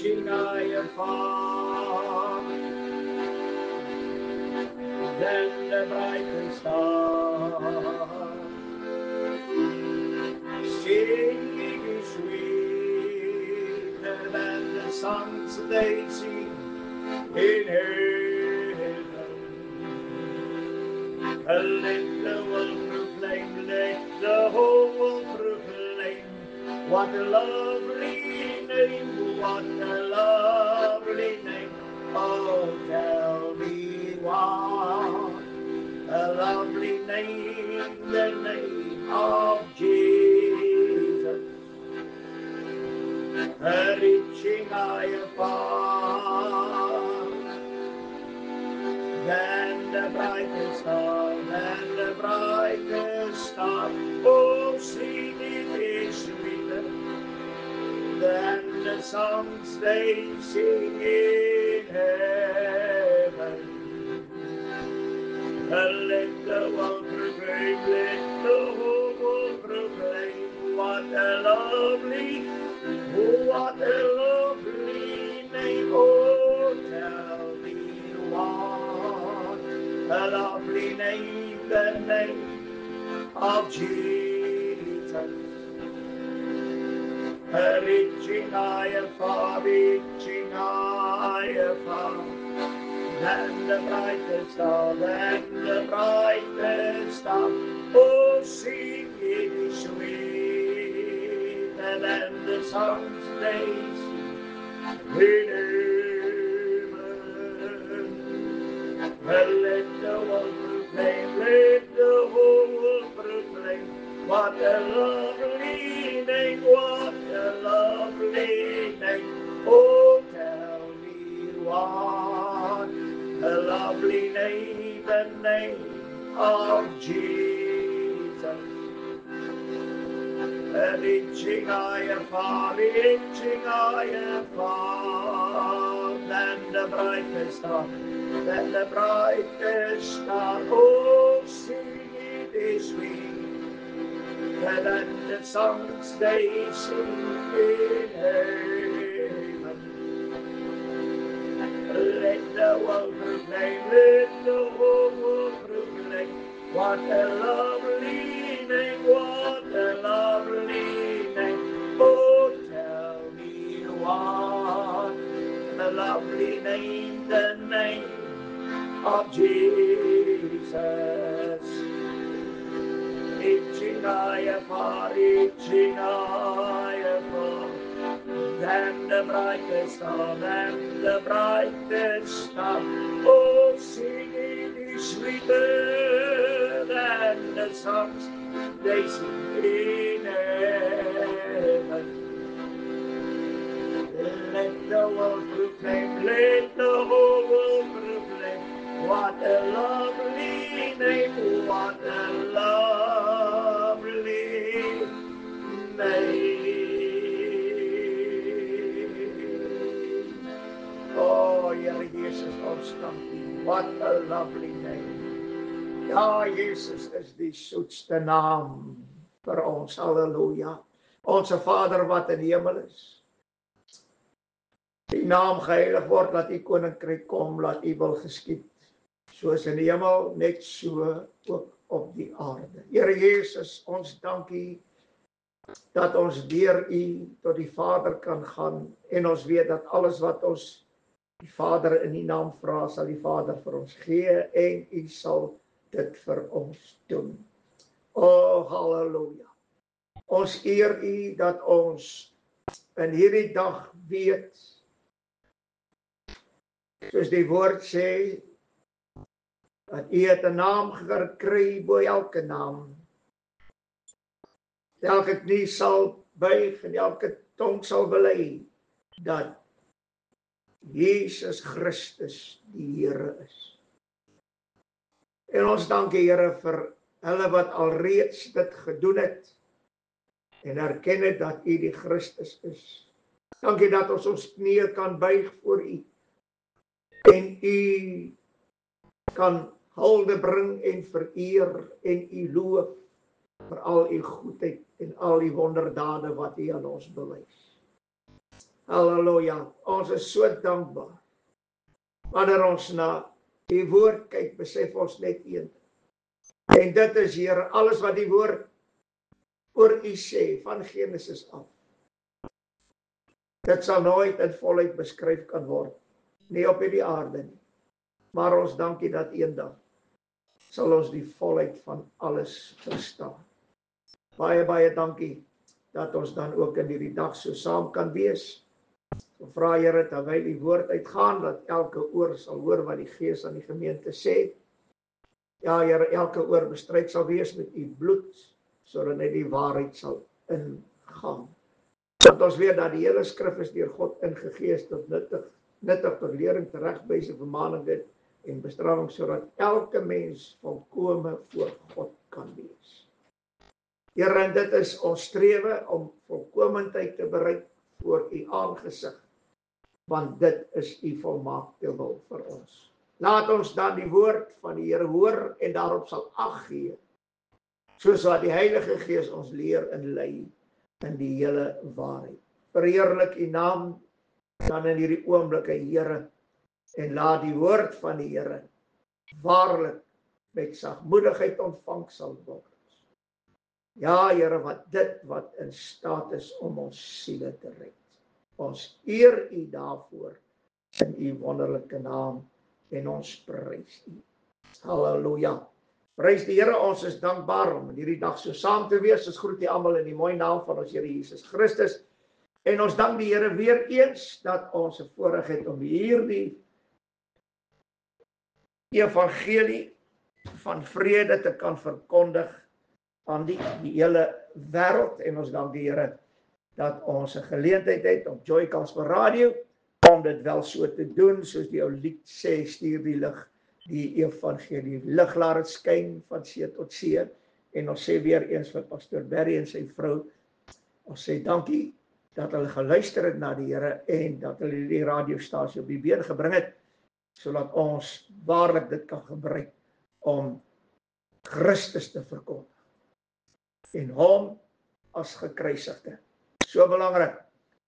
reaching higher far than the brightest star. Singing is sweeter than the songs they sing in heaven. Let the world proclaim, let the whole world proclaim, what a lovely name, what a lovely name. Oh, tell me what a lovely name, the name of Jesus, reaching higher far than the brightest star, than the brightest star. Oh, sing it is sweeter than the songs they sing in heaven. Let the world proclaim, let the whole world proclaim, what a lovely name. Oh, tell me what a lovely name, the name of Jesus. Reaching higher far, reaching higher far than the brightest star, than the brightest star. Oh, sing it is sweeter than the songs they sing in heaven. Let the world proclaim, let the whole world proclaim, what a lovely name, what a lovely name. Oh, tell me what a lovely name, the name of Jesus. Reaching higher far, reaching higher far than the brightest star, than the brightest star. Oh, sing it is sweeter than the songs they sing in heaven. Let the world proclaim, let the whole world proclaim, what a lovely name, what a lovely name. Oh, tell me what a lovely name, the name of Jesus. Reaching higher far, reaching higher far than the brightest star, than the brightest star. Oh, sing it is sweeter than the songs they sing in heaven. Let the world proclaim, let the whole world proclaim, what a lovely name, what a lovely name. Oh, Here Jesus, ons dank U. What a lovely name. Ja, Jesus is die soetste naam vir ons. Halleluja. Onse Vader wat in die hemel is. Die naam geheilig word, laat U koninkryk kom, laat U wil geskied. Soos in die hemel, net so ook op die aarde. Here Jesus, ons dank U dat ons deur U tot die Vader kan gaan en ons weet dat alles wat ons die Vader in die naam vra, sal die Vader vir ons gee en U sal dit vir ons doen. Oh, halleluja. Ons eer U dat ons in hierdie dag weet, soos die woord sê, dat U het 'n naam gekry bo elke naam. Elke knie sal buig en elke tong sal bely dat Jesus Christus die Here is. En ons dank die Here vir hulle wat alreeds dit gedoen het en erken het dat U die Christus is. Dankie dat ons knieë kan buig voor U en U kan hulde bring en vereer en U loof vir al U goedheid en al U wonderdade wat U aan ons bewys. Halleluja. Ons is so dankbaar. Wanneer ons na die woord kyk, besef ons net een. En dit is, Here, alles wat die woord oor U sê, van Genesis af. Dit sal nooit in volheid beskryf kan word. Nie op hierdie aarde nie. Maar ons dankie dat eendag sal ons die volheid van alles verstaan. Baie, baie dankie dat ons dan ook in hierdie dag so saam kan wees. Ons vra, Here, terwyl die woord uitgaan, dat elke oor sal hoor wat die Gees aan die gemeente sê. Ja, Here, elke oor bestryk sal wees met U bloed, sodat net die waarheid sal ingaan. Want ons weet dat die hele skrif is deur God ingegees tot nuttig tot lering, teregwysing, vermaning en bestraffing, sodat elke mens volkome voor God kan wees. Here, en dit is ons strewe om volkomendheid te bereik voor U aangesig, want dit is U volmaakte wil vir ons. Laat ons dan die woord van die Here hoor en daarop sal ag gee, soos wat die Heilige Gees ons leer en lei in die hele waarheid. Verheerlik U naam dan in hierdie oomblikke, Here, en laat die woord van die Here waarlik met sagmoedigheid ontvang sal word. Ja, Here, wat in staat is om ons siele te red. Ons eer U daarvoor in U wonderlike naam en ons prys U. Halleluja. Prys die Here, ons is dankbaar om in hierdie dag so saam te wees. Ons groet U almal in die mooi naam van ons Here Jesus Christus. En ons dank die Here weer eens dat ons 'n voorreg het om hierdie evangelie van vrede te kan verkondig aan die hele wêreld. En ons dank die Here dat ons 'n geleentheid het op Joy Gospel Radio om dit wel so te doen, soos die ou lied sê, stuur die lig, die evangelie, lig laat dit skyn van see tot see. En ons sê weer eens vir Pastor Barry en sy vrou, ons sê dankie dat hulle geluister het na die Here en dat hulle die radiostasie op die been gebring het, sodat ons waarlik dit kan gebruik om Christus te verkondig en hom as gekruisigde. So belangrik.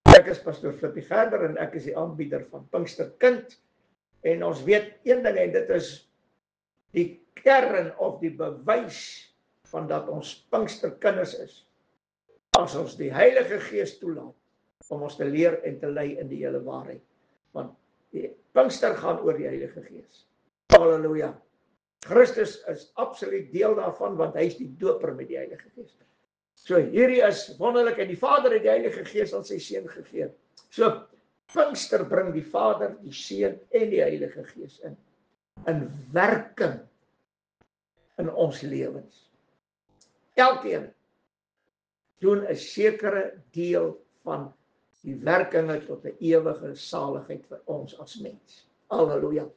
Ek is Pastor Flippie Gerber en ek is die aanbieder van Pinksterkind. En ons weet een ding, en dit is die kern of die bewys van dat ons Pinksterkinders is, as ons die Heilige Gees toelaat om ons te leer en te lei in die hele waarheid. Want die Pinkster gaan oor die Heilige Gees. Halleluja. Christus is absoluut deel daarvan, want hy is die doper met die Heilige Gees. So hierdie is wonderlik, en die Vader het die Heilige Gees aan sy Seun gegee. So Pinkster bring die Vader, die Seun en die Heilige Gees in werking in ons lewens. Elkeen doen 'n sekere deel van die werkinge tot 'n ewige saligheid vir ons as mens. Halleluja.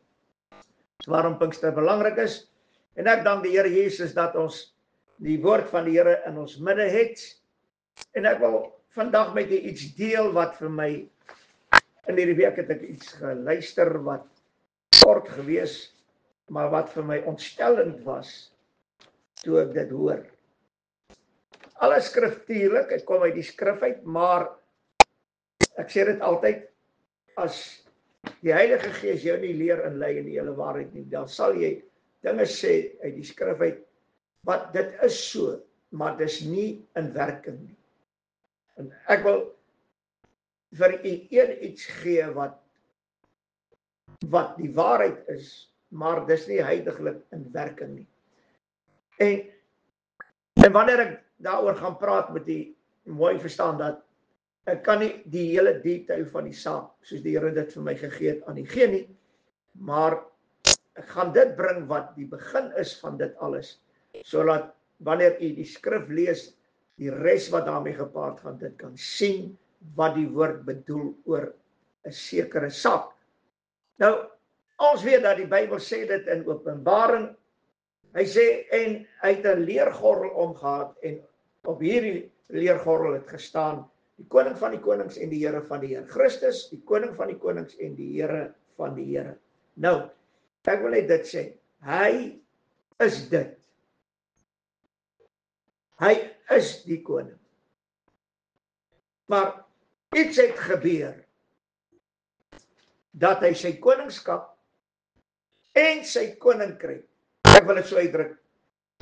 Waarom Pinkster belangrik is, en ek dank die Here Jesus dat ons die woord van die Here in ons midde het, en ek wil vandag met julle iets deel wat vir my, in hierdie week het ek iets geluister wat kort gewees, maar wat vir my ontstellend was, toe ek dit hoor. Alles skriftuurlik, ek kom uit die skrif uit, maar ek sê dit altyd, as die Heilige Gees jou nie leer en lei in die hele waarheid nie, dan sal jy dinge sê uit die skrif uit, wat dit is so, maar dis nie in werking nie. En ek wil vir u iets gee wat die waarheid is, maar dis nie heiliglik in werking nie. En wanneer ek daaroor gaan praat, moet jy mooi verstaan dat ek kan nie die hele detail van die saak, soos die Here dit vir my gegee het, aan die gee nie, maar ek gaan dit bring wat die begin is van dit alles, sodat wanneer u die skrif lees, die res wat daarmee gepaard gaan, dit kan sien wat die woord bedoel oor 'n sekere saak. Nou, ons weet dat die Bybel sê dit in Openbaring, hy sê, en hy het 'n leergordel omgehad, en op hierdie leergordel het gestaan, die koning van die konings en die Here van die Here. Christus, die koning van die konings en die Here van die Here. Nou, ek wil net dit sê, hy is dit. Hy is die koning. Maar iets het gebeur dat hy sy koningskap en sy koninkryk, ek wil dit so uitdruk,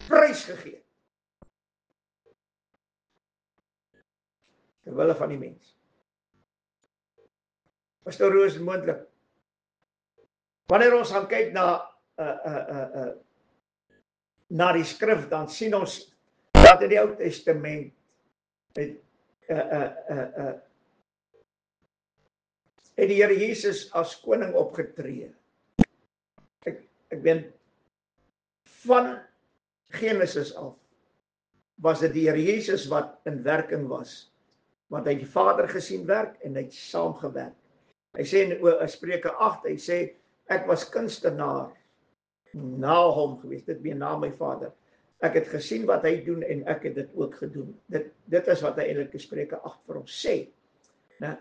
prys gegee terwille van die mens. Pastor Roos, moontlik. Wanneer ons gaan kyk na die skrif, dan sien ons dat in die Ou Testament het die Here Jesus as koning opgetree. Ek weet, van Genesis af was dit die Here Jesus wat in werking was, want hy het die Vader gesien werk en hy het saamgewerk. Hy sê in Spreuke 8, hy sê, ek was kunstenaar na hom gewees, dit weer na my Vader. Ek het gesien wat hy doen en ek het dit ook gedoen. Dit is wat hy eintlik in Spreuke 8 vir ons sê.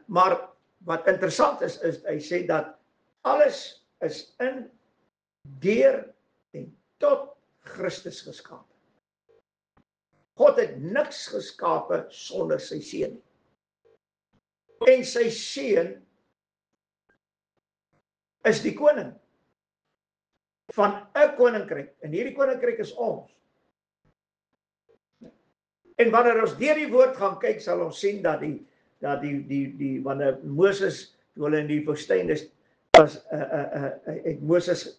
Maar wat interessant is hy sê dat alles is in, deur en tot Christus geskape. God het niks geskape sonder sy seun. En sy seun is die koning van 'n koninkryk. En hierdie koninkryk is ons. En wanneer ons deur die woord gaan kyk, sal ons sien dat wanneer Moses, toe hulle in die woestyn is, het Moses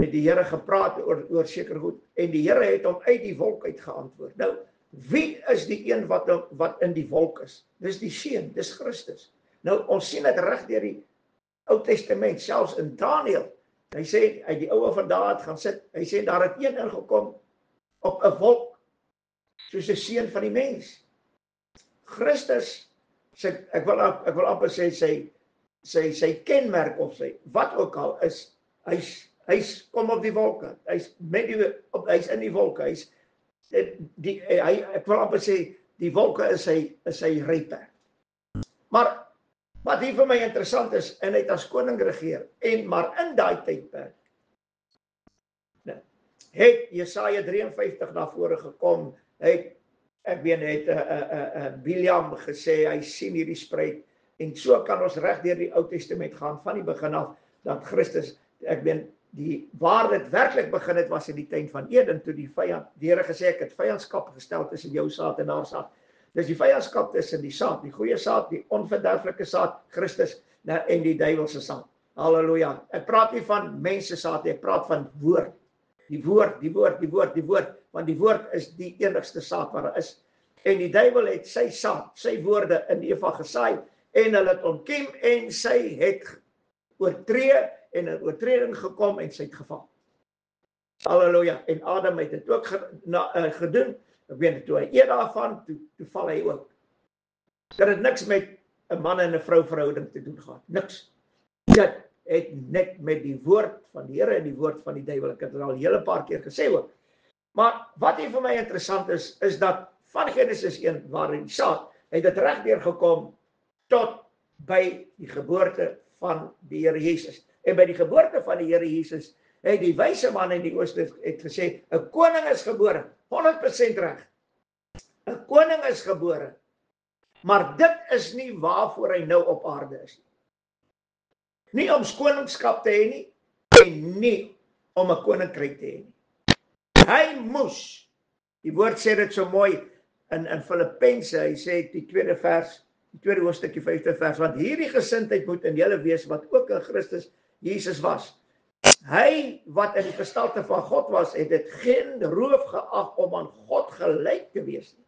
met die Here gepraat oor seker goed, en die Here het hom uit die wolk uit geantwoord. Nou, wie is die een wat in die wolk is? Dis die seun, dis Christus. Nou, ons sien dit reg deur die Ou Testament, selfs in Daniël. Hy sê, uit die oue van daar gaan sit, hy sê, daar het een ingekom op 'n wolk, soos 'n seun van die mens. Christus, ek wil amper sê, sy kenmerk of sy, wat ook al is, hy's kom op die wolke, hy's in die wolke, ek wil amper sê, die wolke is sy ryper. Maar wat hier vir my interessant is, en hy het as koning regeer, maar in daai tydperk, het Jesaja 53 na vore gekom, Biliam gesê, hy sien hierdie spruit, en so kan ons reg deur die Ou Testament gaan, van die begin af, dat Christus, waar dit werklik begin het, was in die tuin van Eden, toe die Here gesê, ek het vyandskap gestel tussen jou saad en haar saad. Dis die vyandskap tussen die saad, die goeie saad, die onverderflike saad, Christus, en die duiwelse saad. Halleluja. Ek praat nie van mense saad, ek praat van woord. Die woord, want die woord is die enigste saad wat daar is. En die duiwel het sy saad, sy woorde in Eva gesaai, en hulle het ontkiem, en sy het oortree, en in oortreding gekom, en sy het geval. Halleluja. En Adam het dit ook gedoen. Ek weet, toe hy eet daarvan, toe val hy ook. Dit het niks met 'n man en 'n vrou verhouding te doen gehad. Niks. Dit het net met die woord van die Here en die woord van die duiwel. Ek het dit al 'n hele paar keer gesê ook. Maar wat hier vir my interessant is dat van Genesis 1, waarin die saad, het dit regdeur gekom tot by die geboorte van die Here Jesus. En by die geboorte van die Here Jesus, het die wyse man in die ooste het gesê, 'n koning is gebore, 100% reg. 'n Koning is gebore, maar dit is nie waarvoor hy nou op aarde is nie. Nie om koningskap te hê nie, en nie om 'n koninkryk te hê nie. Hy moes, die woord sê dit so mooi in Filippense, hy sê die tweede hoofstuk, die 5de vers, want hierdie gesindheid moet in julle wees, wat ook in Christus Jesus was. Hy wat in die gestalte van God was, het dit geen roof geag om aan God gelyk te wees nie.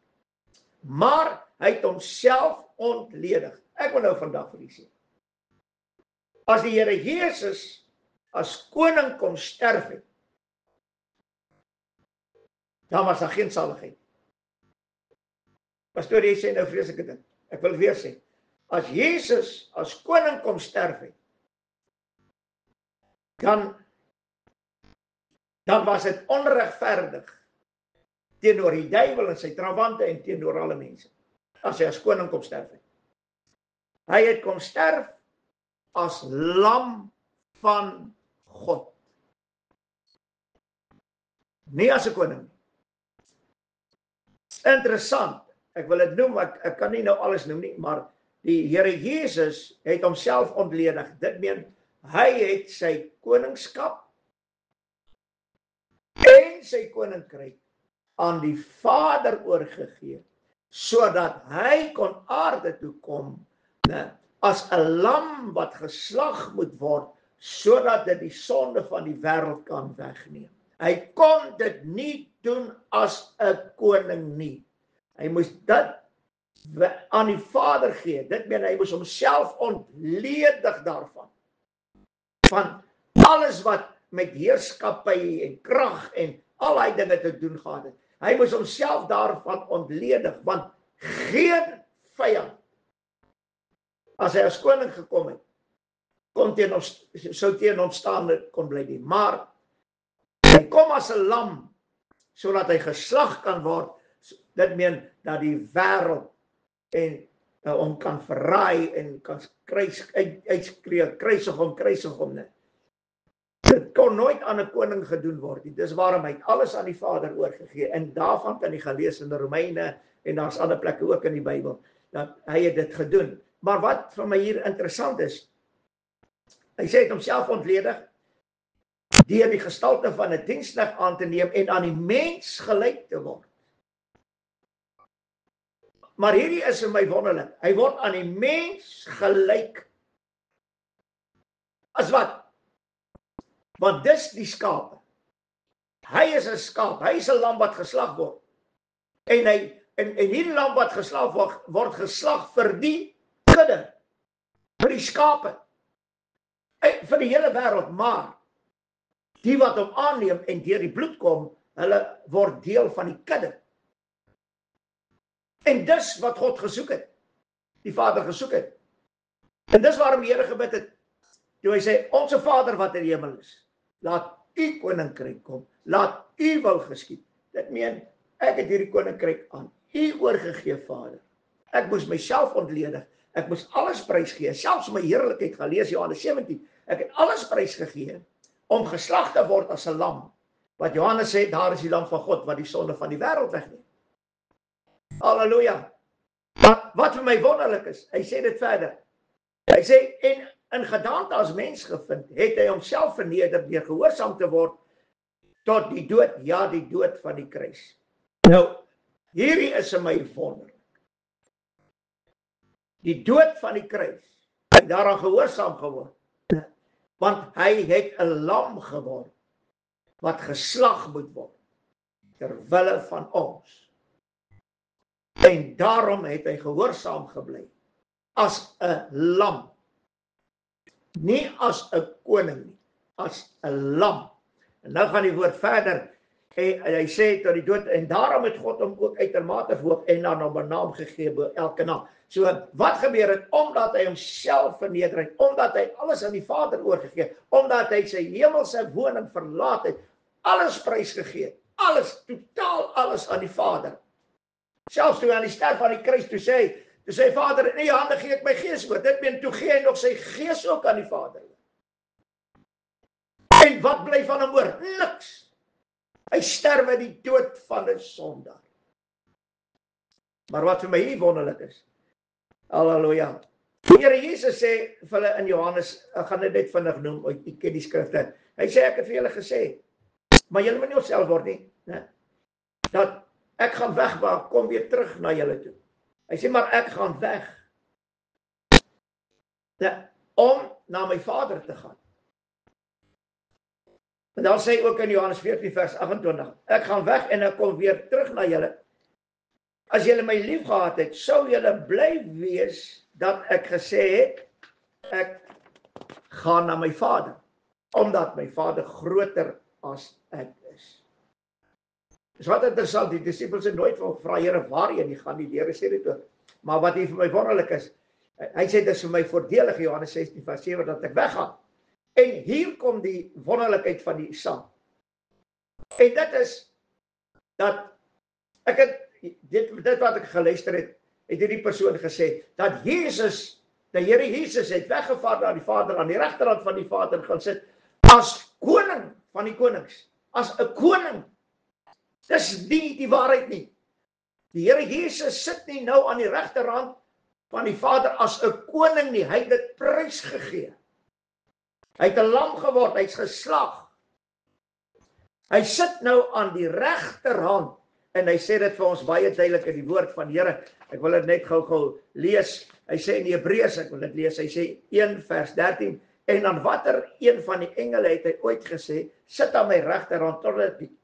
Maar hy het homself ontledig. Ek wil nou vandag vir u sê, as die Here Jesus as koning kom sterf het, dan was daar geen saligheid. Pastoor, jy sê nou vreeslike ding. Ek wil weer sê, as Jesus as koning kom sterf het, dan was dit onregverdig teenoor die duiwel en sy trawante en teenoor alle mense, as hy as koning kom sterf het. Hy het kom sterf as lam van God. Nie as 'n koning. Interessant, ek wil dit noem, ek kan nie nou alles noem nie, maar die Here Jesus het homself ontledig. Dit meen, hy het sy koningskap en sy koninkryk aan die Vader oorgegee, sodat hy kon aarde toe kom, as 'n lam wat geslag moet word, sodat dit die sonde van die wêreld kan wegneem. Hy kon dit nie doen as 'n koning nie. Hy moes dit aan die Vader gee. Dit meen, hy moes homself ontledig daarvan. Van alles wat met heerskappy en krag en al die dinge te doen gehad het. Hy moes homself daarvan ontledig, want geen vyand, as hy as koning gekom het, sou teen hom staan kon bly nie. Maar hy kom as 'n lam, sodat hy geslag kan word. Dit meen dat die wêreld en hom kan verraai en kan kruisig hom net. Dit kon nooit aan 'n koning gedoen word nie. Dis waarom hy alles aan die Vader oorgegee. En daarvan kan jy gaan lees in die Romeine en daar's ander plekke ook in die Bybel dat hy het dit gedoen. Maar wat vir my hier interessant is, hy sê het homself ontledig deur die gestalte van 'n diensknegt aan te neem en aan die mens gelyk te word. Maar hierdie is vir my wonderlik. Hy word aan die mens gelyk. As wat? Want dis die skape. Hy is 'n skaap. Hy is 'n lam wat geslag word. En hierdie lam wat geslag word geslag vir die kudde, vir die skape, vir die hele wêreld. Maar die wat hom aanneem en deur die bloed kom, hulle word deel van die kudde. En dis wat God gesoek het. Die Vader gesoek het. En dis waarom die Here gebid het. Toe hy sê, Onse Vader wat in die hemel is, laat u koninkryk kom, laat u wil geskied. Dit meen, ek het hierdie koninkryk aan u oorgegee, Vader. Ek moes myself ontledig, ek moes alles prysgee, selfs my heerlikheid gaan lees, Johannes 17, ek het alles prysgegee, om geslag te word as 'n lam, wat Johannes sê, daar is die lam van God, wat die sonde van die wêreld wegneem. Halleluja. Maar wat vir my wonderlik is, hy sê dit verder, hy sê, en in gedaante as mens gevind, het hy homself verneder deur gehoorsaam te word tot die dood, ja, die dood van die kruis. Nou, hierdie is in my wonderlik. Die dood van die kruis, hy het daaraan gehoorsaam geword, want hy het 'n lam geword, wat geslag moet word, ter wille van ons. En daarom het hy gehoorsaam gebly, as 'n lam. Nie as 'n koning nie, as 'n lam. En nou gaan die woord verder, en hy sê tot die dood, en daarom het God hom ook uitermate verhoog en aan hom 'n naam gegee bo elke naam. So, wat gebeur het? Omdat hy homself verneder het, omdat hy alles aan die Vader oorgegee, omdat hy sy hemelse woning verlaat het, alles prysgegee, alles, totaal alles aan die Vader. Selfs toe aan die sterf van die kruis, toe sê Vader, in u hande gee ek my gees oor. Dit meen, toe gee hy nog sy gees ook aan die Vader. En wat bly van hom oor? Niks. Hy sterwe die dood van 'n sondaar. Maar wat vir my hier wonderlik is, halleluja, die Here Jesus sê vir hulle in Johannes, ek gaan dit net vinnig noem, ek ken die skrifte, hy sê, ek het vir julle gesê, maar julle moet nie opstel word nie, dat ek gaan weg, maar kom weer terug na julle toe. Hy sê, maar ek gaan weg, om na my Vader te gaan. En dan sê hy ook in Johannes 14 vers 28, ek gaan weg en ek kom weer terug na julle. As julle my lief gehad het, sou julle bly wees dat ek gesê het, ek gaan na my Vader, omdat my Vader groter as ek is. Dis wat interessant, die disippels het nooit gevra, Here, waarheen jy gaan nie, die Here sê dit ook. Maar wat hier vir my wonderlik is, hy sê, dis vir my voordelig, Johannes 16 vers 7, dat ek weggaan. En hier kom die wonderlikheid van die Psalm. En dit is, dat, ek het, dit wat ek geluister het hierdie persoon gesê, dat Jesus, die Here Jesus het weggevaar na die Vader, aan die regterhand van die Vader gaan sit, as koning van die konings, as 'n koning. Dis nie die waarheid nie. Die Here Jesus sit nie nou aan die regterhand van die Vader as 'n koning nie, hy het dit prys gegee. Hy het 'n lam geword, hy's geslag. Hy sit nou aan die regterhand, en hy sê dit vir ons baie duidelik in die woord van die Here. Ek wil dit net gou lees. Hy sê in die Hebreërs, ek wil dit lees, hy sê 1 vers 13, en aan watter een van die engele het hy ooit gesê, sit aan my regterhand,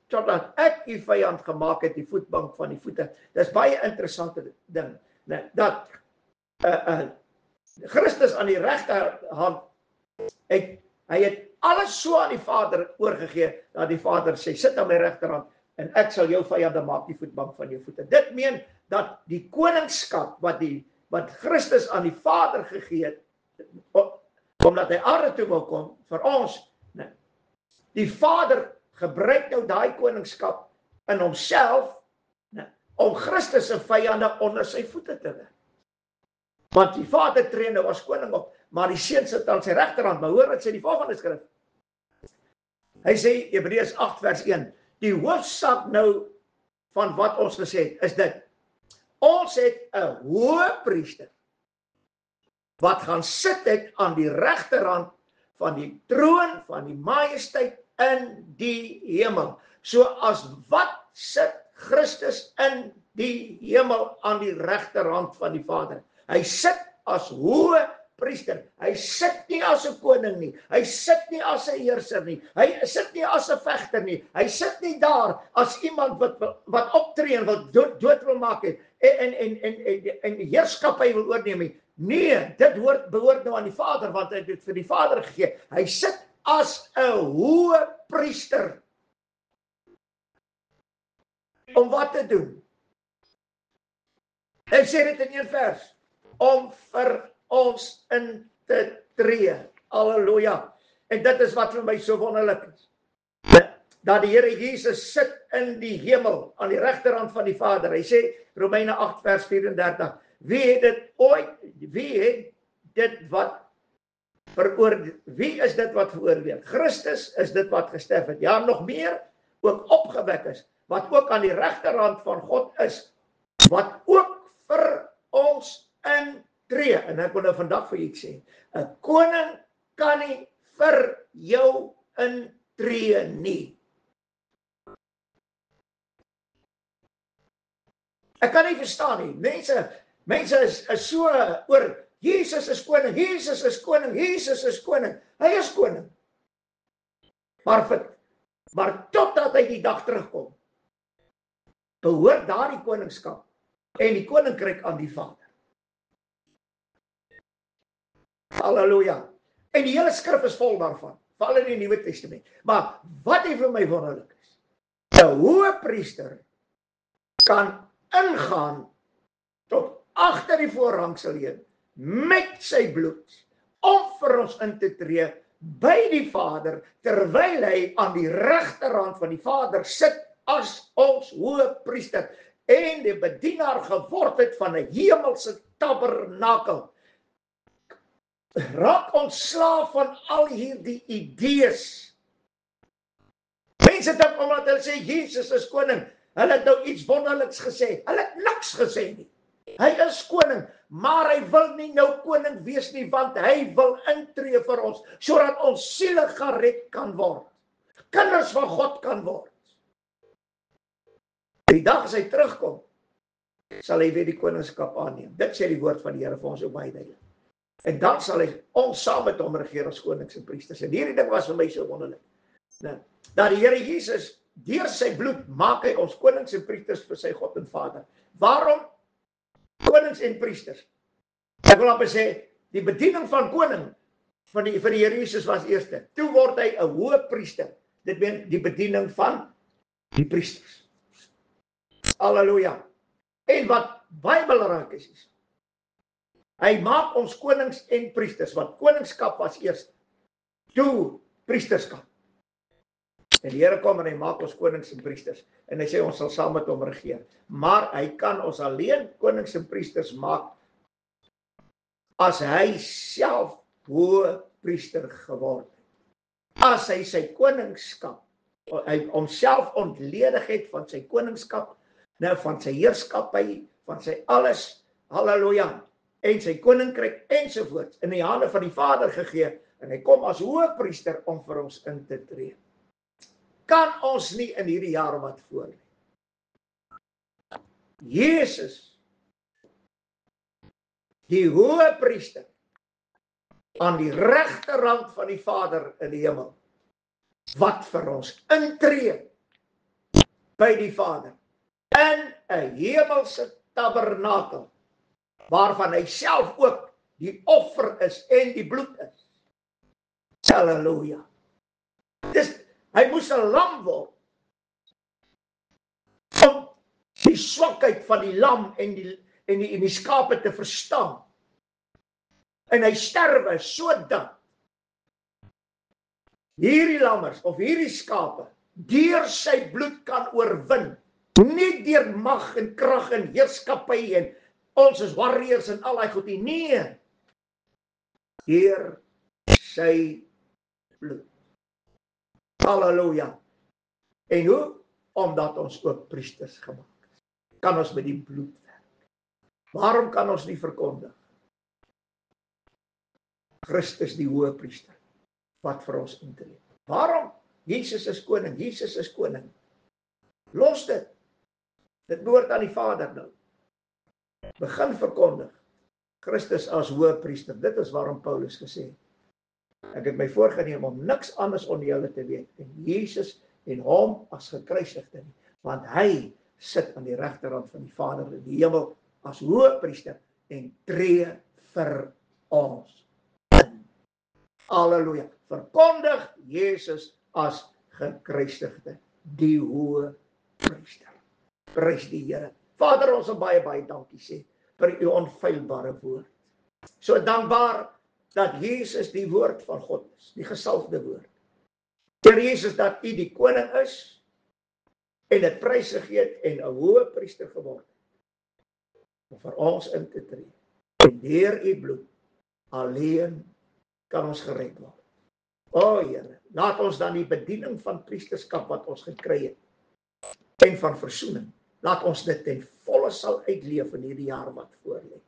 totdat ek die vyand gemaak het, die voetbank van die voete. Dis baie interessante ding, dat Christus aan die regterhand, hy het alles so aan die Vader oorgegee, dat die Vader sê, sit aan my regterhand, en ek sal jou vyande maak die voetbank van jou voete. Dit meen dat die koningskap wat Christus aan die Vader gegee het, omdat hy aarde toe wil kom vir ons, die Vader gebruik nou daai koningskap in homself om Christus se vyande onder sy voete te werp. Want die Vader tree nou as koning op, maar die Seun sit aan sy regterhand. Maar hoor wat sê die volgende skrif. Hy sê Hebreërs 8 vers 1, die hoofsaak nou van wat ons gesê het, is dit, ons het 'n hoëpriester wat gaan sit het aan die regterhand van die troon van die majesteit in die hemel. So as wat sit Christus in die hemel aan die regterhand van die Vader? Hy sit as hoëpriester. Hy sit nie as 'n koning nie. Hy sit nie as 'n heerser nie. Hy sit nie as 'n vegter nie. Hy sit nie daar as iemand wat optree en wat dood wil maak het en heerskappy wil oorneem nie. Nee, dit behoort nou aan die Vader, want hy het dit vir die Vader gegee. Hy sit as 'n hoëpriester. Om wat te doen? Hy sê dit in 1 vers, om vir ons in te tree. Halleluja. En dit is wat vir my so wonderlik is. Dat die Here Jesus sit in die hemel aan die regterhand van die Vader. Hy sê Romeine 8 vers 34, wie is dit wat veroordeel? Christus is dit wat gesterf het. Ja, nog meer, ook opgewek is, wat ook aan die regterhand van God is, wat ook vir ons intree. En ek wil nou vandag vir iets sê, 'n koning kan nie vir jou intree nie. Ek kan nie verstaan nie. Mense is so oor, Jesus is koning, Jesus is koning, Jesus is koning. Hy is koning. Maar totdat hy die dag terugkom, behoort daardie koningskap en die koninkryk aan die Vader. Halleluja. En die hele skrif is vol daarvan, veral in die Nuwe Testament. Maar wat vir my wonderlik is, 'n hoëpriester kan ingaan tot agter die voorhangsel heen met sy bloed om vir ons in te tree by die Vader, terwyl hy aan die regterhand van die Vader sit as ons hoëpriester en die bedienaar geword het van 'n hemelse tabernakel. Raak ontslaaf van al hierdie idees. Mense dink omdat hulle sê Jesus is koning, hulle het nou iets wonderliks gesê. Hulle het niks gesê nie. Hy is koning, maar hy wil nie nou koning wees nie, want hy wil intree vir ons, sodat ons siele gered kan word. Kinders van God kan word. Die dag as hy terugkom, sal hy weer die koningskap aanneem. Dit sê die woord van die Here vir ons ook baie duidelik. En dan sal hy ons saam met hom regeer as konings en priesters. En hierdie ding was vir my so wonderlik. Dat die Here Jesus, deur sy bloed, maak hy ons konings en priesters vir sy God en Vader. Waarom konings en priesters? Ek wil amper sê, die bediening van koning vir die Here Jesus was eerste. Toe word hy 'n hoëpriester. Dit beteken die bediening van die priesters. Halleluja. En wat baie belangrik is, hy maak ons konings en priesters, want koningskap was eerste. Toe priesterskap. En die Here kom en hy maak ons konings en priesters. En hy sê ons sal saam met hom regeer. Maar hy kan ons alleen konings en priesters maak as hy self hoëpriester geword het. As hy sy koningskap, hy homself ontledig het van sy koningskap, van sy heerskappy, van sy alles, halleluja. en sy koninkryk ensovoorts in die hande van die Vader gegee, en hy kom as hoëpriester om vir ons in te tree. Kan ons nie in hierdie jaar wat voor lê. Jesus, die hoëpriester, aan die regterhand van die Vader in die hemel, wat vir ons intree by die Vader, in 'n hemelse tabernakel, waarvan hy self ook die offer is en die bloed is. Halleluja. Hy moes 'n lam word, om die swakheid van die lam en die skape te verstaan. En hy sterwe sodat hierdie lammers of hierdie skape deur sy bloed kan oorwin. Nie deur mag en krag en heerskappy en ons is warriors en al daai goed nie. Nee. Deur sy bloed. Halleluja. En hoe? Omdat ons ook priesters gemaak is. Kan ons met die bloed werk. Waarom kan ons nie verkondig? Christus die hoëpriester, wat vir ons intree. Waarom? Jesus is koning, Jesus is koning. Los dit. Dit behoort aan die Vader nou. Begin verkondig. Christus as hoëpriester. Dit is waarom Paulus gesê het. Ek het my voorgenem om niks anders onder julle te weet en Jesus en hom as gekruisigde nie, want hy sit aan die regterhand van die Vader in die hemel as hoëpriester en tree vir ons in. Halleluja. Verkondig Jesus as gekruisigde, die hoëpriester. Prys die Here. Vader, ons wil baie dankie sê vir u onfeilbare woord. So dankbaar dat Jesus die woord van God is, die gesalfde woord. Heer Jesus, dat u die koning is en dit prys gegee het en 'n hoëpriester geword het om vir ons in te tree. En deur u bloed alleen kan ons gered word. O Here, laat ons dan die bediening van priesterskap wat ons gekry het en van versoening, laat ons dit ten volle sal uitleef in hierdie jaar wat voorlê.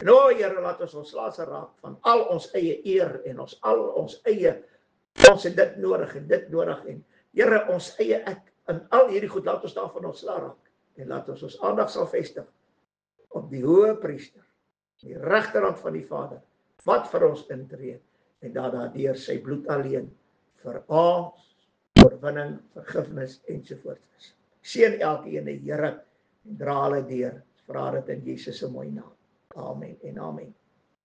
En o Here, laat ons ontslae raak van al ons eie eer en ons eie, ons het dit nodig en dit nodig en Here, ons eie ek, en al hierdie goed, laat ons daarvan ontslae raak en laat ons aandag sal vestig op die hoëpriester, die regterhand van die Vader, wat vir ons intree en dat daardeur sy bloed alleen vir ons oorwinning, vergifnis ensovoorts is. Seën elkeen die Here en dra hulle deur. Vra dit in Jesus se mooi naam. Amen en amen.